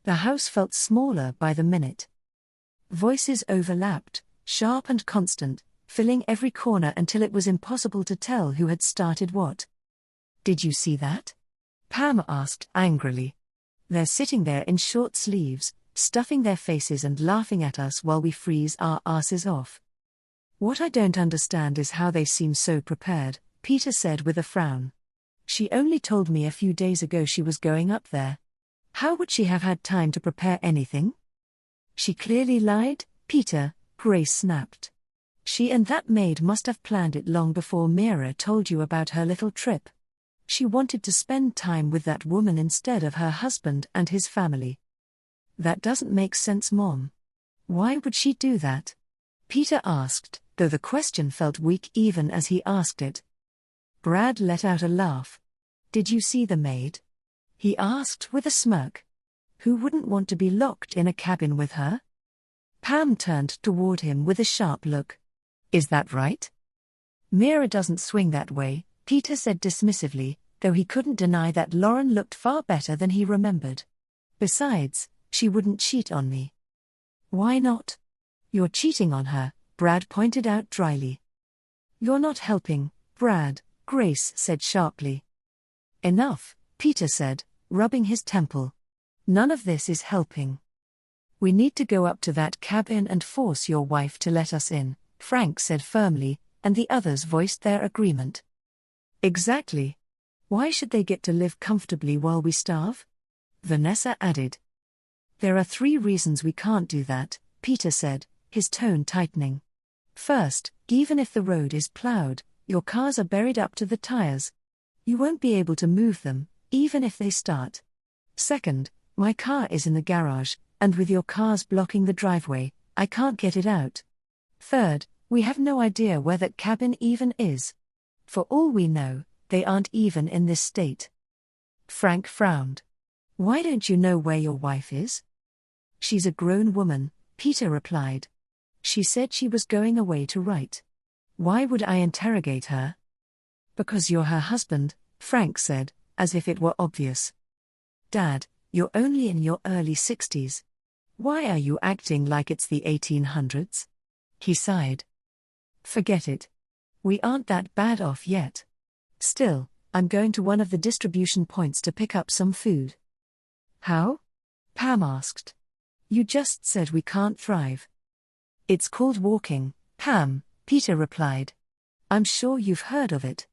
The house felt smaller by the minute. Voices overlapped, sharp and constant, filling every corner until it was impossible to tell who had started what. "Did you see that?" Pam asked angrily. "They're sitting there in short sleeves, stuffing their faces and laughing at us while we freeze our asses off." "What I don't understand is how they seem so prepared," Peter said with a frown. "She only told me a few days ago she was going up there. How would she have had time to prepare anything?" "She clearly lied, Peter," Grace snapped. "She and that maid must have planned it long before Mira told you about her little trip. She wanted to spend time with that woman instead of her husband and his family." "That doesn't make sense, Mom. Why would she do that?" Peter asked, though the question felt weak even as he asked it. Brad let out a laugh. "Did you see the maid?" he asked with a smirk. "Who wouldn't want to be locked in a cabin with her?" Pam turned toward him with a sharp look. "Is that right?" "Mira doesn't swing that way," Peter said dismissively, though he couldn't deny that Lauren looked far better than he remembered. "Besides, she wouldn't cheat on me." "Why not?" "You're cheating on her," Brad pointed out dryly. "You're not helping, Brad," Grace said sharply. "Enough," Peter said, rubbing his temple. "None of this is helping. We need to go up to that cabin and force your wife to let us in," Frank said firmly, and the others voiced their agreement. "Exactly. Why should they get to live comfortably while we starve?" Vanessa added. "There are 3 reasons we can't do that," Peter said, his tone tightening. "First, even if the road is plowed, your cars are buried up to the tires. You won't be able to move them, even if they start. Second, my car is in the garage, and with your cars blocking the driveway, I can't get it out. Third, we have no idea where that cabin even is. For all we know, they aren't even in this state." Frank frowned. "Why don't you know where your wife is?" "She's a grown woman," Peter replied. "She said she was going away to write. Why would I interrogate her?" "Because you're her husband," Frank said, as if it were obvious. "Dad, you're only in your early 60s. Why are you acting like it's the 1800s? He sighed. "Forget it. We aren't that bad off yet. Still, I'm going to one of the distribution points to pick up some food." "How?" Pam asked. "You just said we can't thrive." "It's called walking, Pam," Peter replied. "I'm sure you've heard of it.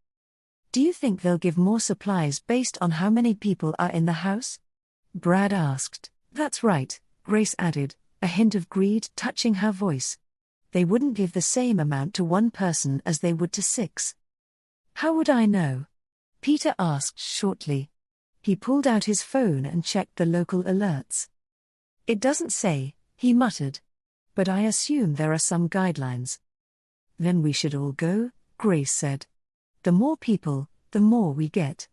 Do you think they'll give more supplies based on how many people are in the house?" Brad asked. "That's right," Grace added, a hint of greed touching her voice. "They wouldn't give the same amount to one person as they would to 6. "How would I know?" Peter asked shortly. He pulled out his phone and checked the local alerts. "It doesn't say," he muttered. "But I assume there are some guidelines." "Then we should all go," Grace said. "The more people, the more we get."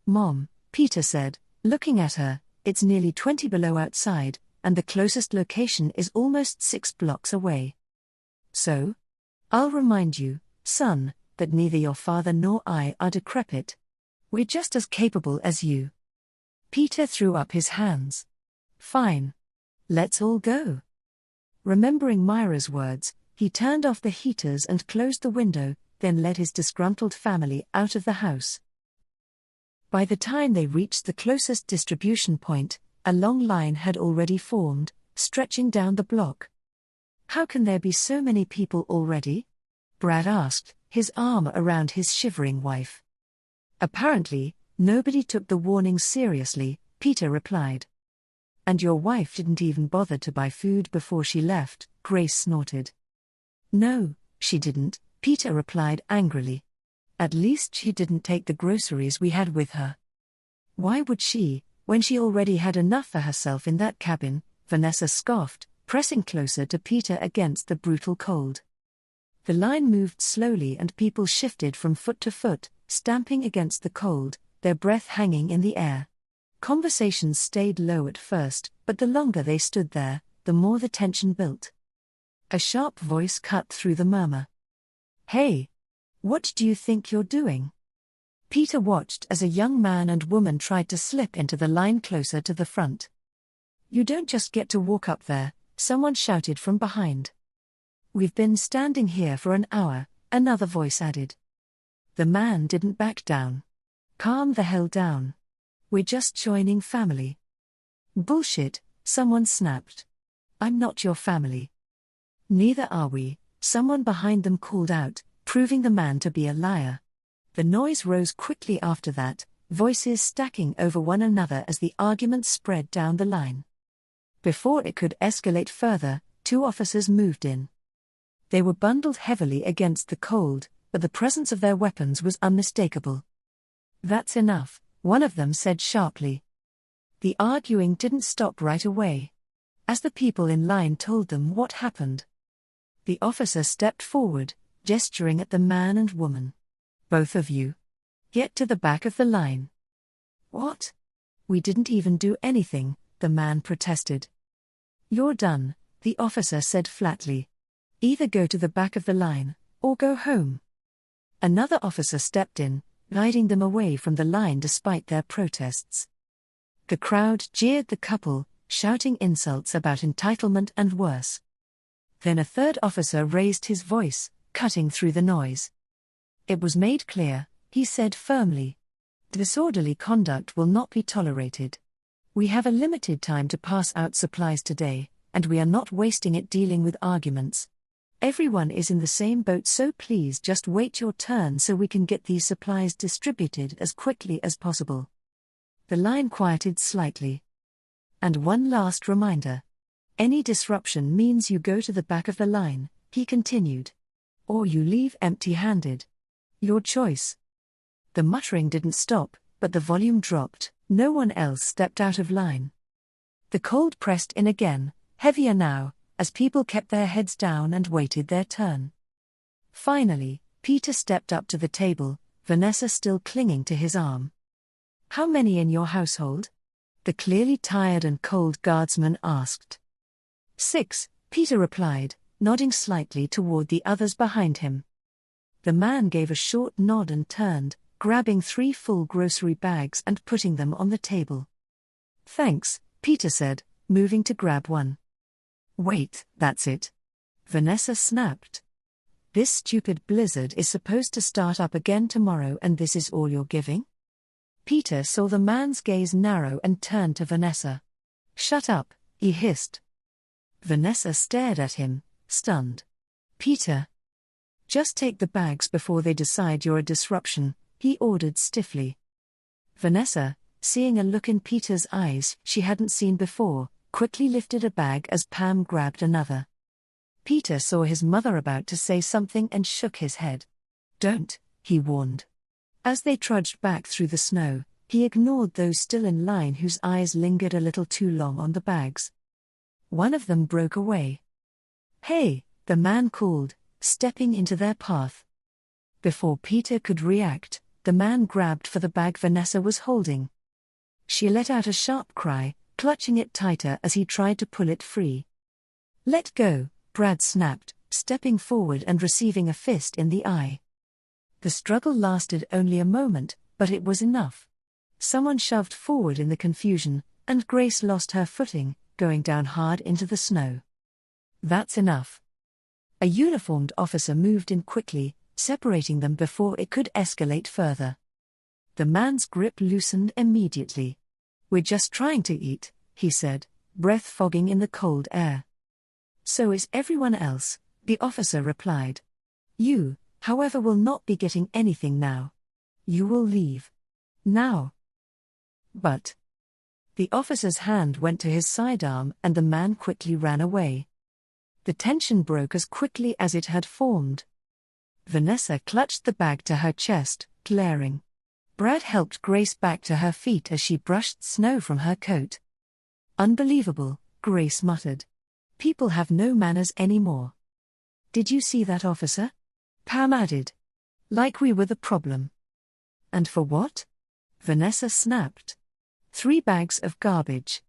"Mom," Peter said, looking at her, "it's nearly 20 below outside, and the closest location is almost 6 blocks away. So? I'll remind you, son, that neither your father nor I are decrepit. We're just as capable as you." Peter threw up his hands. "Fine. Let's all go." Remembering Myra's words, he turned off the heaters and closed the window, then led his disgruntled family out of the house. By the time they reached the closest distribution point, a long line had already formed, stretching down the block. "How can there be so many people already?" Brad asked, his arm around his shivering wife. "Apparently, nobody took the warning seriously," Peter replied. "And your wife didn't even bother to buy food before she left," Grace snorted. "No, she didn't," Peter replied angrily. "At least she didn't take the groceries we had with her." "Why would she, when she already had enough for herself in that cabin?" Vanessa scoffed, pressing closer to Peter against the brutal cold. The line moved slowly and people shifted from foot to foot, stamping against the cold, their breath hanging in the air. Conversations stayed low at first, but the longer they stood there, the more the tension built. A sharp voice cut through the murmur. "Hey! What do you think you're doing?" Peter watched as a young man and woman tried to slip into the line closer to the front. You don't just get to walk up there, someone shouted from behind. We've been standing here for an hour, another voice added. The man didn't back down. Calm the hell down. We're just joining family. Bullshit, someone snapped. I'm not your family. Neither are we, someone behind them called out, proving the man to be a liar. The noise rose quickly after that, voices stacking over one another as the argument spread down the line. Before it could escalate further, 2 officers moved in. They were bundled heavily against the cold, but the presence of their weapons was unmistakable. That's enough, one of them said sharply. The arguing didn't stop right away. As the people in line told them what happened, the officer stepped forward, gesturing at the man and woman. Both of you. Get to the back of the line. What? We didn't even do anything, the man protested. You're done, the officer said flatly. Either go to the back of the line, or go home. Another officer stepped in, guiding them away from the line despite their protests. The crowd jeered the couple, shouting insults about entitlement and worse. Then a third officer raised his voice, cutting through the noise. It was made clear, he said firmly. Disorderly conduct will not be tolerated. We have a limited time to pass out supplies today, and we are not wasting it dealing with arguments. Everyone is in the same boat, so please just wait your turn so we can get these supplies distributed as quickly as possible. The line quieted slightly. And one last reminder. Any disruption means you go to the back of the line, he continued. Or you leave empty-handed. Your choice. The muttering didn't stop, but the volume dropped. No one else stepped out of line. The cold pressed in again, heavier now, as people kept their heads down and waited their turn. Finally, Peter stepped up to the table, Vanessa still clinging to his arm. How many in your household? The clearly tired and cold guardsman asked. 6, Peter replied, nodding slightly toward the others behind him. The man gave a short nod and turned, grabbing 3 full grocery bags and putting them on the table. Thanks, Peter said, moving to grab one. Wait, that's it. Vanessa snapped. This stupid blizzard is supposed to start up again tomorrow and this is all you're giving? Peter saw the man's gaze narrow and turned to Vanessa. Shut up, he hissed. Vanessa stared at him, stunned. Peter. Just take the bags before they decide you're a disruption, he ordered stiffly. Vanessa, seeing a look in Peter's eyes she hadn't seen before, quickly lifted a bag as Pam grabbed another. Peter saw his mother about to say something and shook his head. Don't, he warned. As they trudged back through the snow, he ignored those still in line whose eyes lingered a little too long on the bags. One of them broke away. Hey, the man called, stepping into their path. Before Peter could react, the man grabbed for the bag Vanessa was holding. She let out a sharp cry, clutching it tighter as he tried to pull it free. Let go, Brad snapped, stepping forward and receiving a fist in the eye. The struggle lasted only a moment, but it was enough. Someone shoved forward in the confusion, and Grace lost her footing, going down hard into the snow. That's enough. A uniformed officer moved in quickly, separating them before it could escalate further. The man's grip loosened immediately. We're just trying to eat, he said, breath fogging in the cold air. So is everyone else, the officer replied. You, however, will not be getting anything now. You will leave. Now. But. The officer's hand went to his sidearm and the man quickly ran away. The tension broke as quickly as it had formed. Vanessa clutched the bag to her chest, glaring. Brad helped Grace back to her feet as she brushed snow from her coat. Unbelievable, Grace muttered. People have no manners anymore. Did you see that officer? Pam added. Like we were the problem. And for what? Vanessa snapped. 3 bags of garbage.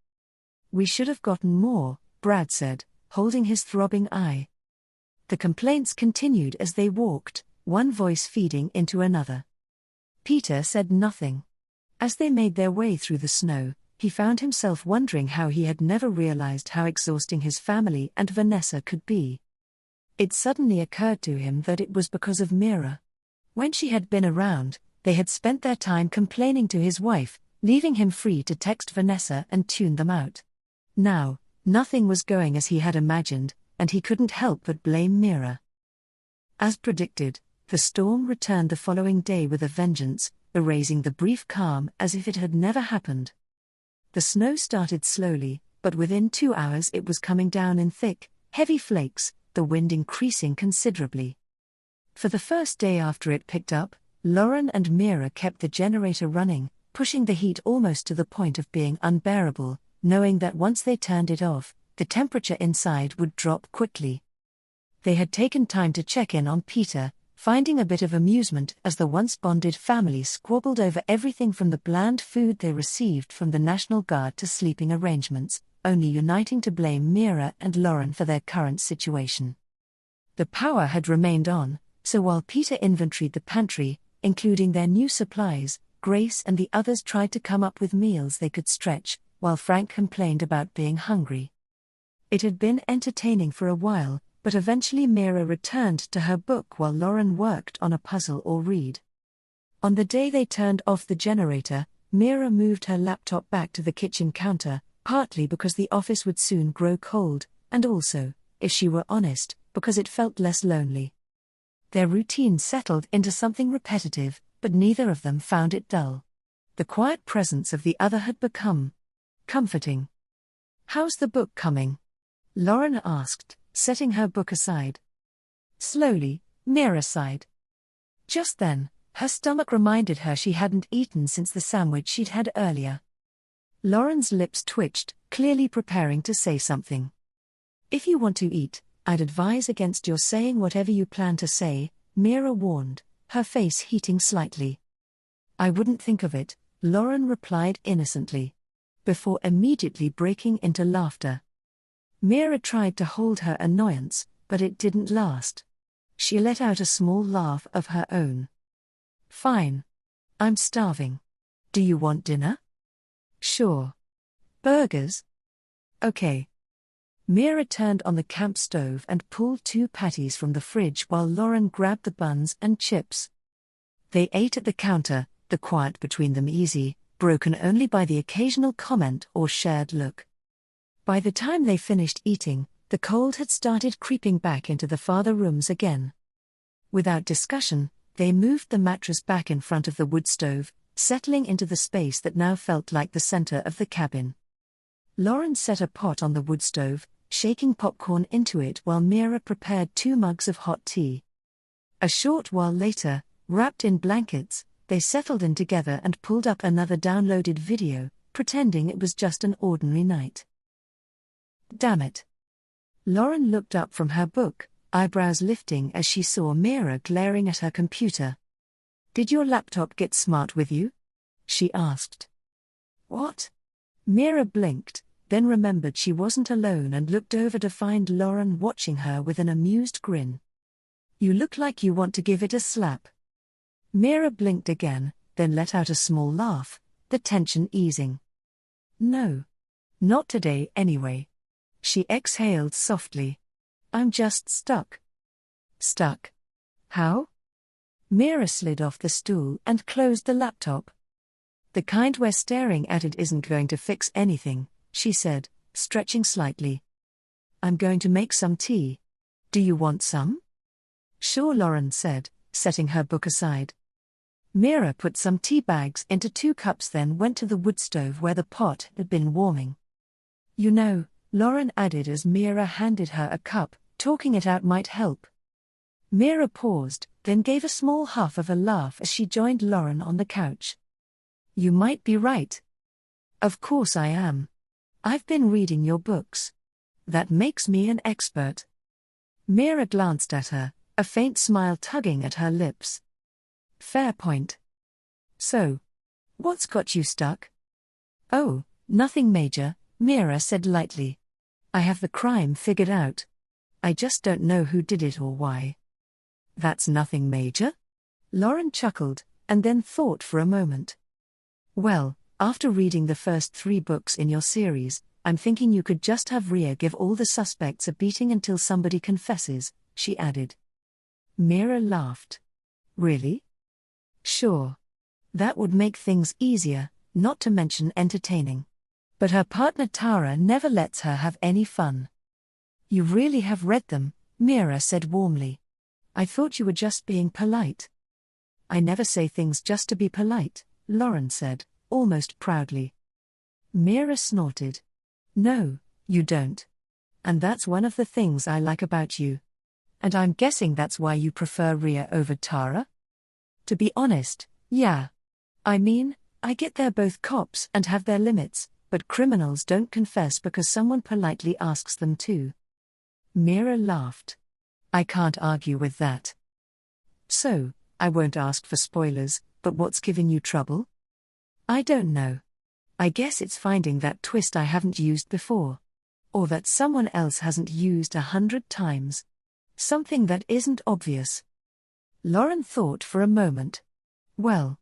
We should have gotten more, Brad said, holding his throbbing eye. The complaints continued as they walked, one voice feeding into another. Peter said nothing. As they made their way through the snow, He found himself wondering how he had never realized how exhausting his family and Vanessa could be. It suddenly occurred to him that it was because of Mira. When she had been around, they had spent their time complaining to his wife, leaving him free to text Vanessa and tune them out. Now, nothing was going as he had imagined, and he couldn't help but blame Mira. As predicted, the storm returned the following day with a vengeance, erasing the brief calm as if it had never happened. The snow started slowly, but within 2 hours it was coming down in thick, heavy flakes, the wind increasing considerably. For the first day after it picked up, Lauren and Mira kept the generator running, pushing the heat almost to the point of being unbearable, knowing that once they turned it off, the temperature inside would drop quickly. They had taken time to check in on Peter, finding a bit of amusement as the once-bonded family squabbled over everything from the bland food they received from the National Guard to sleeping arrangements, only uniting to blame Mira and Lauren for their current situation. The power had remained on, so while Peter inventoried the pantry, including their new supplies, Grace and the others tried to come up with meals they could stretch, while Frank complained about being hungry. It had been entertaining for a while, but eventually Mira returned to her book while Lauren worked on a puzzle or read. On the day they turned off the generator, Mira moved her laptop back to the kitchen counter, partly because the office would soon grow cold, and also, if she were honest, because it felt less lonely. Their routine settled into something repetitive, but neither of them found it dull. The quiet presence of the other had become comforting. "How's the book coming?" Lauren asked, setting her book aside. Slowly, Mira sighed. Just then, her stomach reminded her she hadn't eaten since the sandwich she'd had earlier. Lauren's lips twitched, clearly preparing to say something. "If you want to eat, I'd advise against your saying whatever you plan to say," Mira warned, her face heating slightly. "I wouldn't think of it," Lauren replied innocently, before immediately breaking into laughter. Mira tried to hold her annoyance, but it didn't last. She let out a small laugh of her own. "Fine. I'm starving. Do you want dinner?" "Sure. Burgers?" "Okay." Mira turned on the camp stove and pulled 2 patties from the fridge while Lauren grabbed the buns and chips. They ate at the counter, the quiet between them easy, broken only by the occasional comment or shared look. By the time they finished eating, the cold had started creeping back into the farther rooms again. Without discussion, they moved the mattress back in front of the wood stove, settling into the space that now felt like the center of the cabin. Lauren set a pot on the wood stove, shaking popcorn into it while Mira prepared 2 mugs of hot tea. A short while later, wrapped in blankets, they settled in together and pulled up another downloaded video, pretending it was just an ordinary night. "Damn it." Lauren looked up from her book, eyebrows lifting as she saw Mira glaring at her computer. "Did your laptop get smart with you?" she asked. "What?" Mira blinked, then remembered she wasn't alone and looked over to find Lauren watching her with an amused grin. "You look like you want to give it a slap." Mira blinked again, then let out a small laugh, the tension easing. "No. Not today anyway." She exhaled softly. "I'm just stuck." "Stuck? How?" Mira slid off the stool and closed the laptop. "The kind where staring at it isn't going to fix anything," she said, stretching slightly. "I'm going to make some tea. Do you want some?" "Sure," Lauren said, setting her book aside. Mira put some tea bags into 2 cups, then went to the wood stove where the pot had been warming. "You know," Lauren added as Mira handed her a cup, "talking it out might help." Mira paused, then gave a small huff of a laugh as she joined Lauren on the couch. "You might be right." "Of course I am. I've been reading your books. That makes me an expert." Mira glanced at her, a faint smile tugging at her lips. "Fair point. So, what's got you stuck?" "Oh, nothing major," Mira said lightly. "I have the crime figured out. I just don't know who did it or why." "That's nothing major?" Lauren chuckled, and then thought for a moment. "Well, After reading the first 3 books in your series, I'm thinking you could just have Rhea give all the suspects a beating until somebody confesses, she added. Mira laughed. Really? Sure. That would make things easier, not to mention entertaining. But her partner Tara never lets her have any fun. You really have read them, Mira said warmly. I thought you were just being polite. I never say things just to be polite, Lauren said, almost proudly. Mira snorted. No, you don't. And that's one of the things I like about you. And I'm guessing that's why you prefer Rhea over Tara? To be honest, yeah. I mean, I get they're both cops and have their limits, but criminals don't confess because someone politely asks them to. Mira laughed. I can't argue with that. So, I won't ask for spoilers, but what's giving you trouble? I don't know. I guess it's finding that twist I haven't used before. Or that someone else hasn't used 100 times. Something that isn't obvious. Lauren thought for a moment. Well,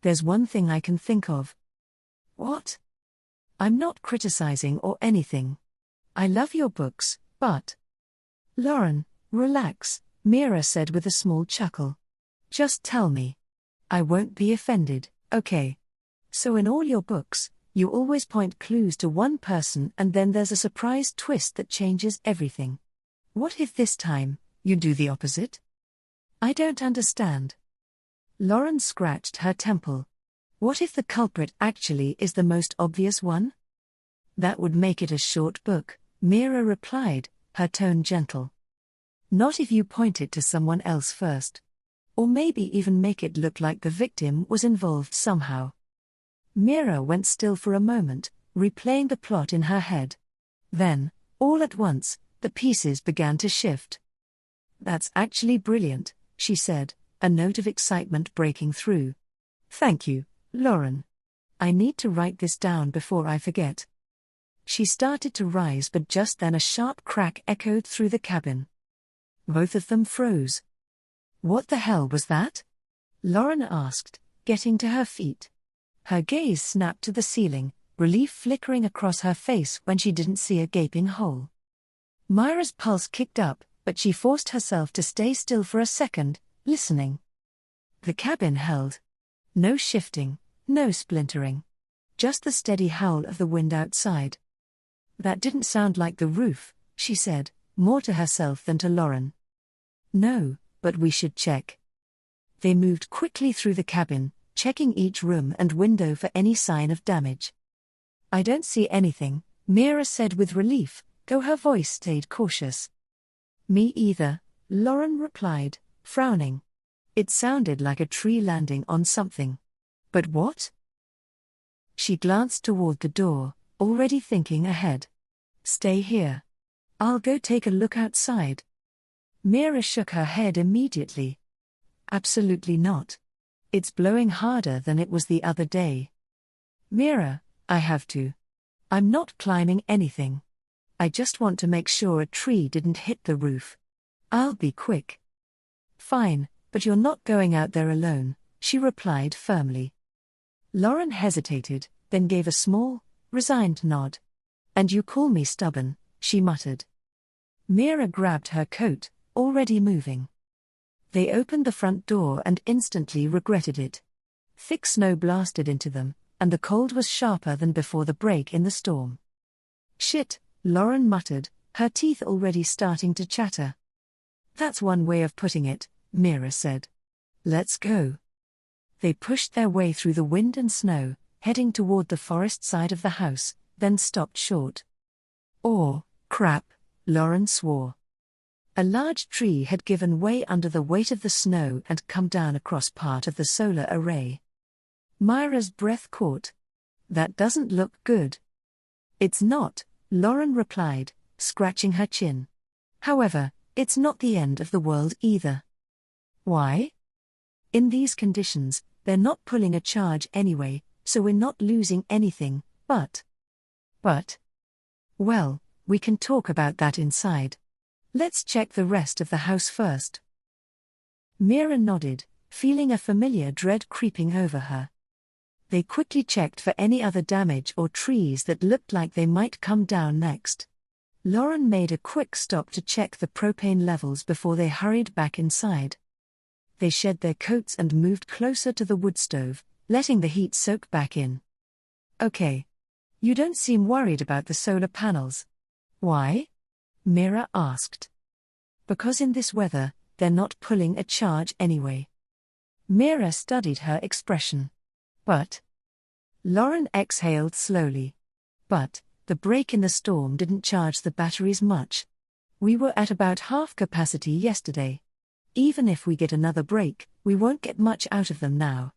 there's one thing I can think of. What? I'm not criticizing or anything. I love your books, but... Lauren, relax, Mira said with a small chuckle. Just tell me. I won't be offended, okay? So in all your books, you always point clues to one person and then there's a surprise twist that changes everything. What if this time, you do the opposite? I don't understand. Lauren scratched her temple. What if the culprit actually is the most obvious one? That would make it a short book, Mira replied, her tone gentle. Not if you point it to someone else first. Or maybe even make it look like the victim was involved somehow. Mira went still for a moment, replaying the plot in her head. Then, all at once, the pieces began to shift. That's actually brilliant, she said, a note of excitement breaking through. Thank you, Lauren. I need to write this down before I forget. She started to rise, but just then a sharp crack echoed through the cabin. Both of them froze. What the hell was that? Lauren asked, getting to her feet. Her gaze snapped to the ceiling, relief flickering across her face when she didn't see a gaping hole. Mira's pulse kicked up, but she forced herself to stay still for a second, listening. The cabin held. No shifting, no splintering. Just the steady howl of the wind outside. That didn't sound like the roof, she said, more to herself than to Lauren. No, but we should check. They moved quickly through the cabin, checking each room and window for any sign of damage. I don't see anything, Mira said with relief, though her voice stayed cautious. Me either, Lauren replied, frowning. It sounded like a tree landing on something. But what? She glanced toward the door, already thinking ahead. Stay here. I'll go take a look outside. Mira shook her head immediately. Absolutely not. It's blowing harder than it was the other day. Mira, I have to. I'm not climbing anything. I just want to make sure a tree didn't hit the roof. I'll be quick. Fine, but you're not going out there alone, she replied firmly. Lauren hesitated, then gave a small, resigned nod. And you call me stubborn, she muttered. Mira grabbed her coat, already moving. They opened the front door and instantly regretted it. Thick snow blasted into them, and the cold was sharper than before the break in the storm. Shit, Lauren muttered, her teeth already starting to chatter. That's one way of putting it, Mira said. Let's go. They pushed their way through the wind and snow, heading toward the forest side of the house, then stopped short. Oh, crap, Lauren swore. A large tree had given way under the weight of the snow and come down across part of the solar array. Mira's breath caught. That doesn't look good. It's not, Lauren replied, scratching her chin. However, it's not the end of the world either. Why? In these conditions, they're not pulling a charge anyway, so we're not losing anything, but... Well, we can talk about that inside. Let's check the rest of the house first. Mira nodded, feeling a familiar dread creeping over her. They quickly checked for any other damage or trees that looked like they might come down next. Lauren made a quick stop to check the propane levels before they hurried back inside. They shed their coats and moved closer to the wood stove, letting the heat soak back in. Okay. You don't seem worried about the solar panels. Why? Mira asked. Because in this weather, they're not pulling a charge anyway. Mira studied her expression. But? Lauren exhaled slowly. But, the break in the storm didn't charge the batteries much. We were at about half capacity yesterday. Even if we get another break, we won't get much out of them now.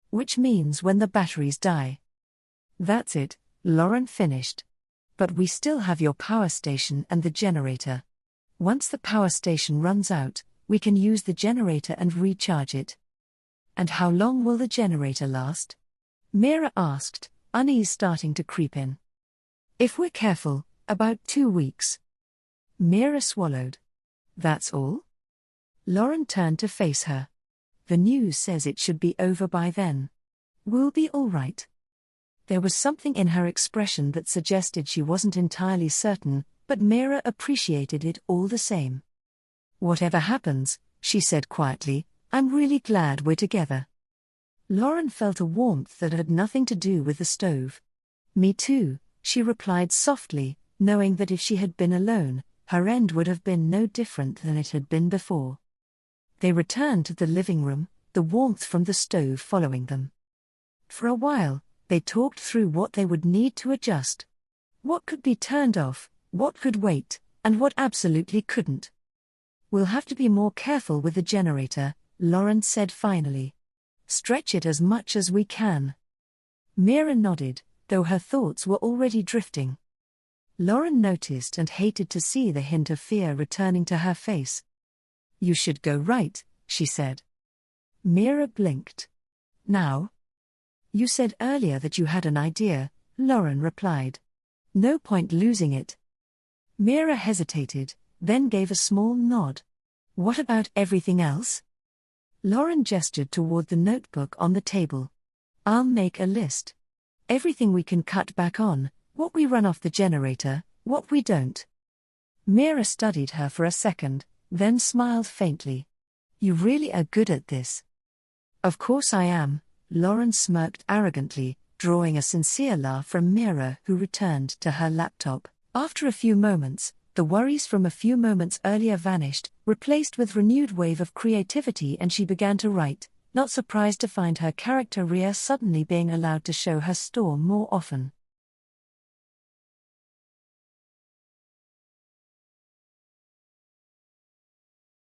Which means when the batteries die. That's it, Lauren finished. But we still have your power station and the generator. Once the power station runs out, we can use the generator and recharge it. And how long will the generator last? Mira asked, unease starting to creep in. If we're careful, about 2 weeks. Mira swallowed. That's all? Lauren turned to face her. The news says it should be over by then. We'll be all right. There was something in her expression that suggested she wasn't entirely certain, but Mira appreciated it all the same. Whatever happens, she said quietly, I'm really glad we're together. Lauren felt a warmth that had nothing to do with the stove. Me too, she replied softly, knowing that if she had been alone, her end would have been no different than it had been before. They returned to the living room, the warmth from the stove following them. For a while, they talked through what they would need to adjust. What could be turned off, what could wait, and what absolutely couldn't. We'll have to be more careful with the generator, Lauren said finally. Stretch it as much as we can. Mira nodded, though her thoughts were already drifting. Lauren noticed and hated to see the hint of fear returning to her face. You should go right, she said. Mira blinked. Now? You said earlier that you had an idea, Lauren replied. No point losing it. Mira hesitated, then gave a small nod. What about everything else? Lauren gestured toward the notebook on the table. I'll make a list. Everything we can cut back on, what we run off the generator, what we don't. Mira studied her for a second, then smiled faintly. You really are good at this. Of course I am, Lauren smirked arrogantly, drawing a sincere laugh from Mira, who returned to her laptop. After a few moments, the worries from a few moments earlier vanished, replaced with renewed wave of creativity, and she began to write, not surprised to find her character Rhea suddenly being allowed to show her storm more often.